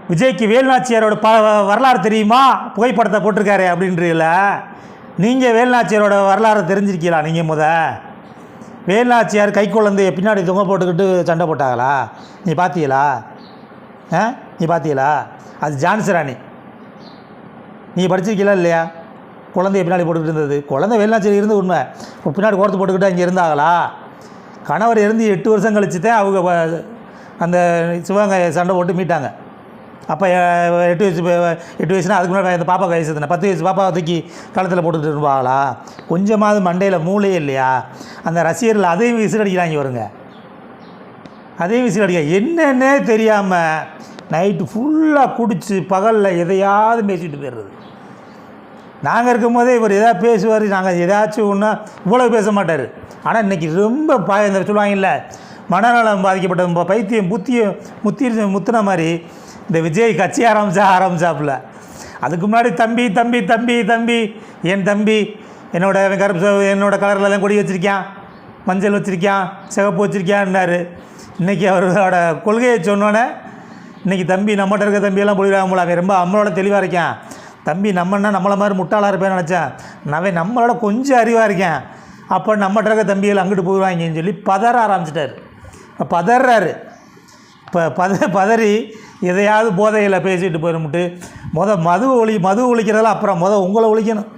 விஜய்க்கு வேலுநாச்சியாரோட வரலாறு தெரியுமா, புகைப்படத்தை போட்டிருக்காரு அப்படின்றீங்கள. நீங்கள் வேலுநாச்சியாரோட வரலாறு தெரிஞ்சிருக்கீங்களா? நீங்கள் வேலுநாச்சியார் கை குழந்தைய பின்னாடி தொங்க போட்டுக்கிட்டு சண்டை போட்டாங்களா? நீ பார்த்தீங்களா? நீ பார்த்தீங்களா? அது ஜான்சி ராணி. நீ படிச்சிருக்கீங்களா இல்லையா? குழந்தைய பின்னாடி போட்டுக்கிட்டு இருந்தது குழந்தை வேலுநாச்சியார் இருந்து உண்மை. பின்னாடி கோர்த்து போட்டுக்கிட்டு அங்கே இருந்தாங்களா? கணவர் இருந்து 8 வருஷம் கழிச்சு தான் அவங்க அந்த சிவகங்கை சண்டை போட்டு மீட்டாங்க. அப்போ 8 வயசுனா அதுக்கு முன்னாடி அந்த பாப்பா வயசு தானே, 10 வயசு பாப்பா தூக்கி காலத்தில் போட்டுக்கிட்டு இருப்பாங்களா? கொஞ்சமாவது மண்டையில் மூளையே இல்லையா? அந்த ரசிகர்கள் அதையும் விசில் அடிக்கிறாங்க வருங்க, அதையும் விசில் அடிக்க என்னன்னே தெரியாமல் நைட்டு ஃபுல்லாக குடித்து பகலில் எதையாவது பேசிட்டு போயிடுறது. நாங்கள் இருக்கும்போதே இவர் எதாவது பேசுவார், நாங்கள் ஏதாச்சும் ஒன்றா இவ்வளோ பேச மாட்டார். ஆனால் இன்றைக்கி ரொம்ப இந்த சொல்லுவாங்கல்ல, மனநலம் பாதிக்கப்பட்ட பைத்தியம் முத்தின மாதிரி இந்த விஜய் கட்சி ஆரம்பிச்சாப்புல. அதுக்கு முன்னாடி தம்பி தம்பி தம்பி தம்பி என் தம்பி என்னோட கலரில் தான் கொடி வச்சுருக்கான், மஞ்சள் வச்சுருக்கான், சிவப்பு வச்சுருக்கான்னாரு. இன்றைக்கி அவரோட கொள்கையை சொன்னோன்னே இன்றைக்கி தம்பி நம்மகிட்ட இருக்க தம்பியெல்லாம் போயிடுவாங்க போல. அவன் ரொம்ப நம்மளோட தெளிவாக இருக்கான். தம்பி நம்மன்னா நம்மளை மாதிரி முட்டாளாக இருப்பேன்னு நினச்சேன், நான் நம்மளோட கொஞ்சம் அறிவாக இருக்கேன், அப்போ நம்மகிட்ட இருக்க தம்பிகள் அங்கிட்டு போயிடுவாங்கன்னு சொல்லி பதற ஆரம்பிச்சிட்டார். பதறாரு. இப்போ பதறி எதையாவது போதையில் பேசிட்டு போயிடும்ட்டு மது ஒழிக்கிறதெல்லாம் அப்புறம் உங்களை ஒழிக்கணும்.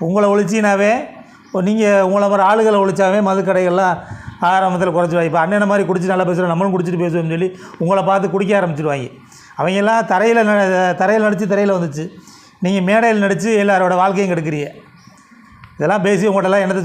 உங்களை ஒழிச்சினாவே நீங்கள் உங்களை மாதிரி ஆளுகளை ஒழிச்சாவே மது கடைகள்லாம் ஆரம்பத்தில் குறைச்சிடுவாங்க. இப்போ அண்ணனை மாதிரி குடிச்சு நல்லா பேசுகிறோம், நம்மளும் குடிச்சிட்டு பேசுவோம்னு சொல்லி உங்களை பார்த்து குடிக்க ஆரம்பிச்சிடுவாங்க. அவங்கெல்லாம் தரையில் நடித்து தரையில் வந்துச்சு, நீங்கள் மேடையில் நடித்து எல்லாரோட வாழ்க்கையும் கெடுக்கிறீங்க. இதெல்லாம் பேசி உங்கள்கிட்டலாம் என்னது